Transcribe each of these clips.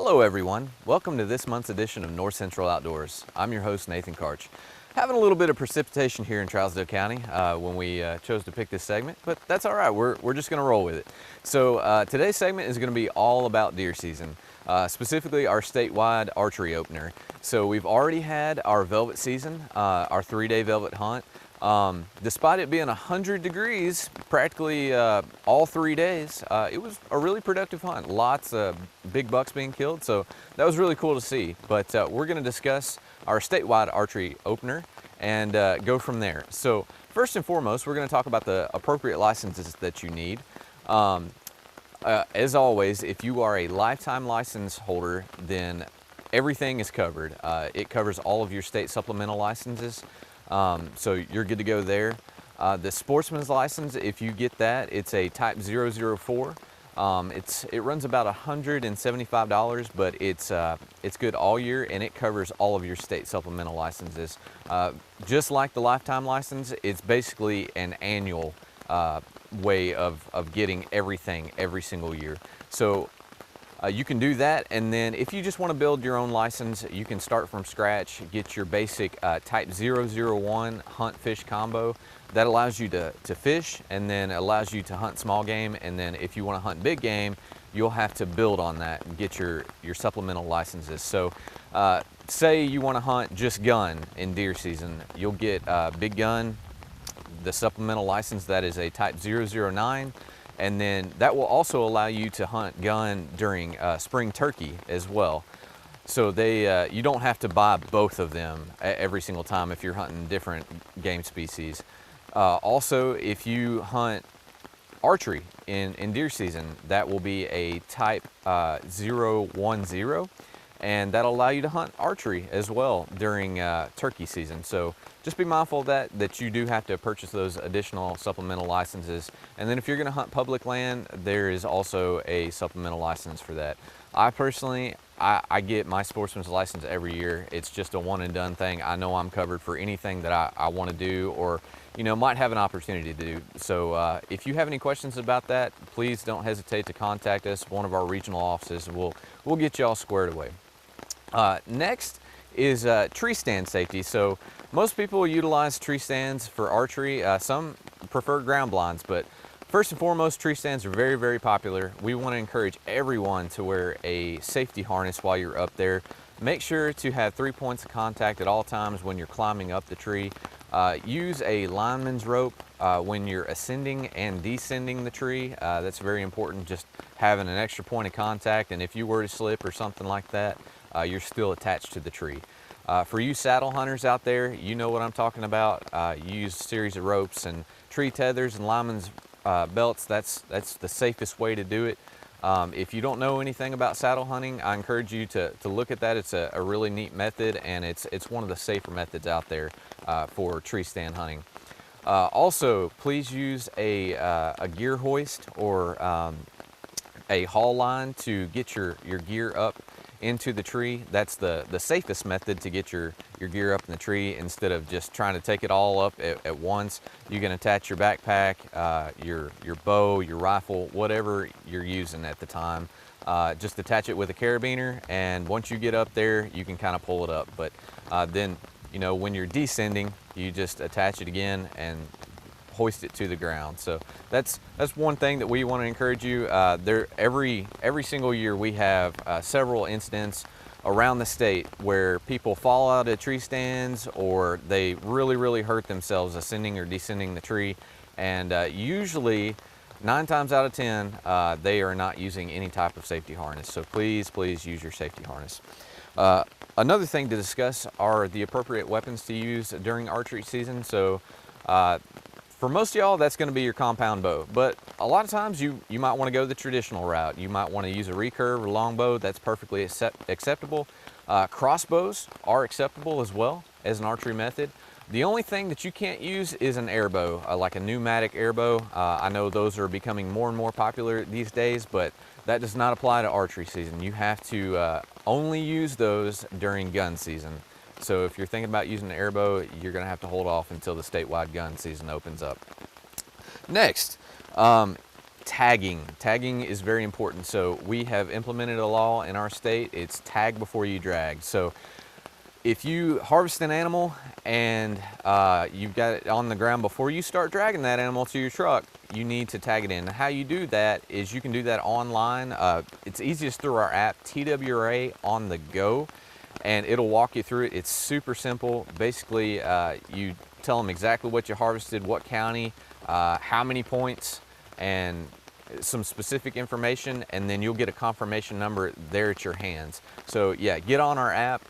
Hello everyone, welcome to this month's edition of North Central Outdoors. I'm your host Nathan Karch. Having a little bit of precipitation here in Trousdale County when we chose to pick this segment, but that's all right, we're just going to roll with it. So today's segment is going to be all about deer season, specifically our statewide archery opener. So we've already had our velvet season, our 3-day velvet hunt. Despite it being 100 degrees practically all 3 days, it was a really productive hunt. Lots of big bucks being killed, so that was really cool to see. But we're going to discuss our statewide archery opener and go from there. So first and foremost, we're going to talk about the appropriate licenses that you need. As always, if you are a lifetime license holder, then everything is covered. It covers all of your state supplemental licenses. So you're good to go there. The sportsman's license, if you get that, it's a type 004. It runs about $175, but it's good all year and it covers all of your state supplemental licenses. Just like the lifetime license, it's basically an annual way of getting everything every single year. So you can do that, and then if you just want to build your own license, you can start from scratch, get your basic type 001 hunt fish combo. That allows you to fish, and then allows you to hunt small game, and then if you want to hunt big game, you'll have to build on that and get your supplemental licenses. So say you want to hunt just gun in deer season, you'll get big gun, the supplemental license that is a type 009. And then that will also allow you to hunt gun during spring turkey as well. So you don't have to buy both of them every single time if you're hunting different game species. Also, if you hunt archery in deer season, that will be a type 010, and that'll allow you to hunt archery as well during turkey season. So just be mindful of that you do have to purchase those additional supplemental licenses. And then if you're going to hunt public land, there is also a supplemental license for that. I personally, I get my sportsman's license every year. It's just a one and done thing. I know I'm covered for anything that I want to do or might have an opportunity to do. So if you have any questions about that, please don't hesitate to contact us. One of our regional offices we'll get you all squared away. Next is tree stand safety. So most people utilize tree stands for archery. Some prefer ground blinds, but first and foremost, tree stands are very, very popular. We want to encourage everyone to wear a safety harness while you're up there. Make sure to have 3 points of contact at all times when you're climbing up the tree. Use a lineman's rope when you're ascending and descending the tree. That's very important, just having an extra point of contact, and if you were to slip or something like that, you're still attached to the tree. For you saddle hunters out there, you know what I'm talking about. Use a series of ropes and tree tethers and lineman's belts. That's the safest way to do it. If you don't know anything about saddle hunting, I encourage you to look at that. It's a really neat method, and it's one of the safer methods out there for tree stand hunting. Also, please use a gear hoist or a haul line to get your gear up into the tree. That's the safest method to get your gear up in the tree instead of just trying to take it all up at once. You can attach your backpack, your bow, your rifle, whatever you're using at the time. Just attach it with a carabiner, and once you get up there, you can kind of pull it up. But then, when you're descending, you just attach it again and hoist it to the ground. So that's one thing that we want to encourage you. Every single year we have several incidents around the state where people fall out of tree stands or they really hurt themselves ascending or descending the tree, and usually 9 times out of 10 they are not using any type of safety harness. So please use your safety harness. Another thing to discuss are the appropriate weapons to use during archery season. So for most of y'all, that's going to be your compound bow, but a lot of times you might want to go the traditional route. You might want to use a recurve or longbow. That's perfectly acceptable. Crossbows are acceptable as well as an archery method. The only thing that you can't use is an airbow, like a pneumatic airbow. I know those are becoming more and more popular these days, but that does not apply to archery season. You have to only use those during gun season. So if you're thinking about using an airbow, you're going to have to hold off until the statewide gun season opens up. Next, Tagging. Tagging is very important. So we have implemented a law in our state. It's tag before you drag. So if you harvest an animal and you've got it on the ground before you start dragging that animal to your truck, you need to tag it in. How you do that is you can do that online. It's easiest through our app, TWRA on the go, and it'll walk you through it. It's super simple. Basically, you tell them exactly what you harvested, what county, how many points, and some specific information, and then you'll get a confirmation number there at your hands. So yeah, get on our app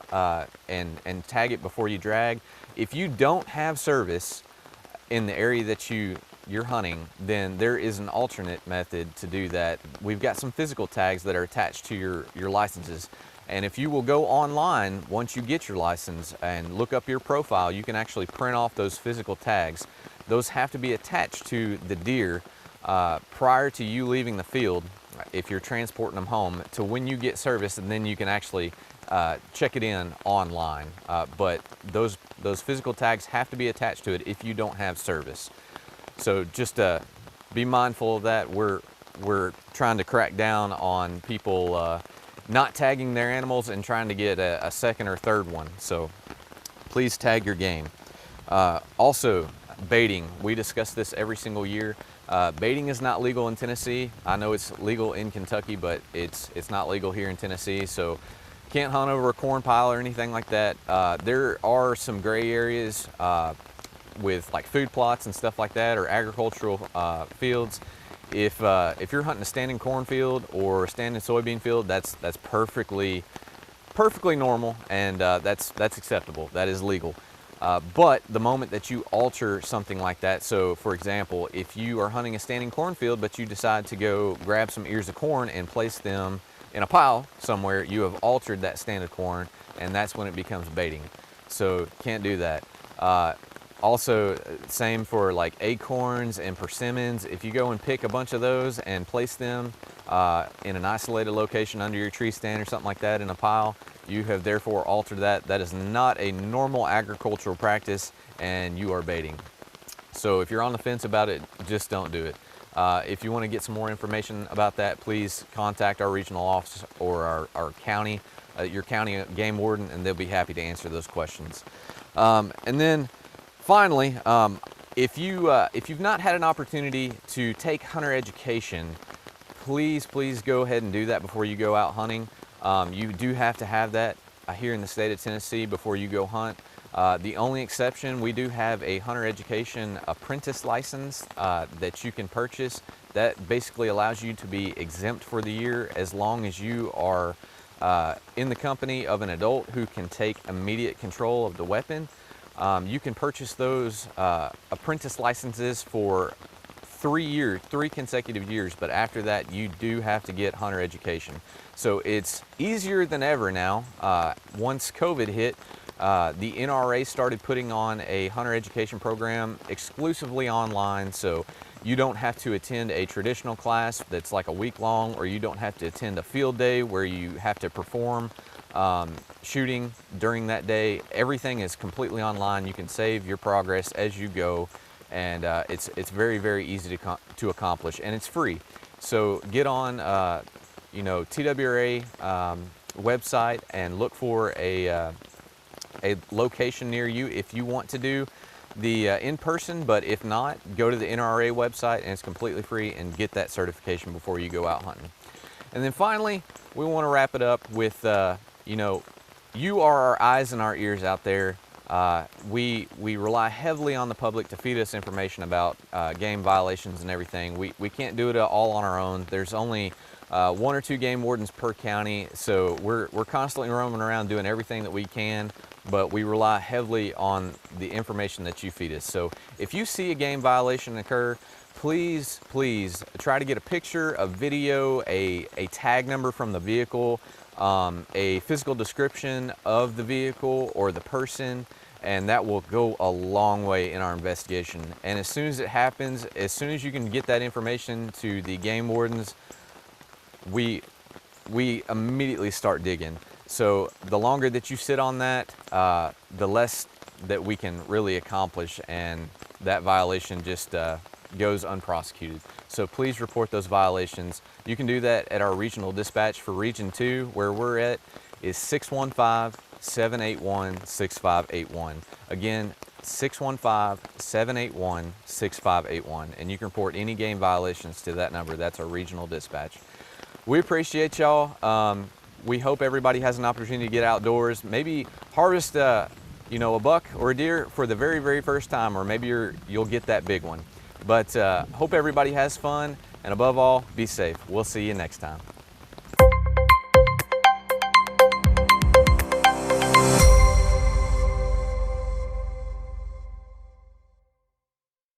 and tag it before you drag. If you don't have service in the area that you're hunting, then there is an alternate method to do that. We've got some physical tags that are attached to your licenses. And if you will go online, once you get your license and look up your profile, you can actually print off those physical tags. Those have to be attached to the deer prior to you leaving the field, if you're transporting them home, to when you get service, and then you can actually check it in online. But those physical tags have to be attached to it if you don't have service. So just be mindful of that. We're trying to crack down on people not tagging their animals and trying to get a second or third one. So please tag your game. Also, baiting. We discuss this every single year. Baiting is not legal in Tennessee. I know it's legal in Kentucky, but it's not legal here in Tennessee. So can't hunt over a corn pile or anything like that. There are some gray areas with like food plots and stuff like that, or agricultural fields. If you're hunting a standing cornfield or a standing soybean field, that's perfectly normal, and that's acceptable. That is legal. But the moment that you alter something like that, so for example, if you are hunting a standing cornfield but you decide to go grab some ears of corn and place them in a pile somewhere, you have altered that stand of corn, and that's when it becomes baiting. So can't do that. Also, same for like acorns and persimmons. If you go and pick a bunch of those and place them in an isolated location under your tree stand or something like that in a pile, you have therefore altered that. That is not a normal agricultural practice, and you are baiting. So if you're on the fence about it, just don't do it. If you want to get some more information about that, please contact our regional office or our county, your county game warden, and they'll be happy to answer those questions. And then finally, if you've not had an opportunity to take hunter education, please go ahead and do that before you go out hunting. You do have to have that here in the state of Tennessee before you go hunt. The only exception, we do have a hunter education apprentice license that you can purchase. That basically allows you to be exempt for the year as long as you are in the company of an adult who can take immediate control of the weapon. You can purchase those apprentice licenses for 3 consecutive years, but after that you do have to get hunter education. So it's easier than ever now. Once COVID hit, the NRA started putting on a hunter education program exclusively online, so you don't have to attend a traditional class that's like a week long, or you don't have to attend a field day where you have to perform shooting during that day. Everything is completely online. You can save your progress as you go, and it's very easy to accomplish, and it's free. So get on TWRA website and look for a location near you if you want to do the in-person, but if not, go to the NRA website and it's completely free, and get that certification before you go out hunting. And then finally, we want to wrap it up with you are our eyes and our ears out there. We rely heavily on the public to feed us information about game violations and everything. We can't do it all on our own. There's only 1 or 2 game wardens per county, so we're constantly roaming around doing everything that we can, but we rely heavily on the information that you feed us. So if you see a game violation occur, please try to get a picture, a video, a tag number from the vehicle, a physical description of the vehicle or the person, and that will go a long way in our investigation. And as soon as it happens, as soon as you can get that information to the game wardens, we immediately start digging. So the longer that you sit on that, the less that we can really accomplish, and that violation just goes unprosecuted. So please report those violations. You can do that at our regional dispatch for Region 2, where we're at is 615-781-6581. Again, 615-781-6581, and you can report any game violations to that number. That's our regional dispatch. We appreciate y'all. We hope everybody has an opportunity to get outdoors, maybe harvest a buck or a deer for the very, very first time, or maybe you'll get that big one. But hope everybody has fun, and above all, be safe. We'll see you next time.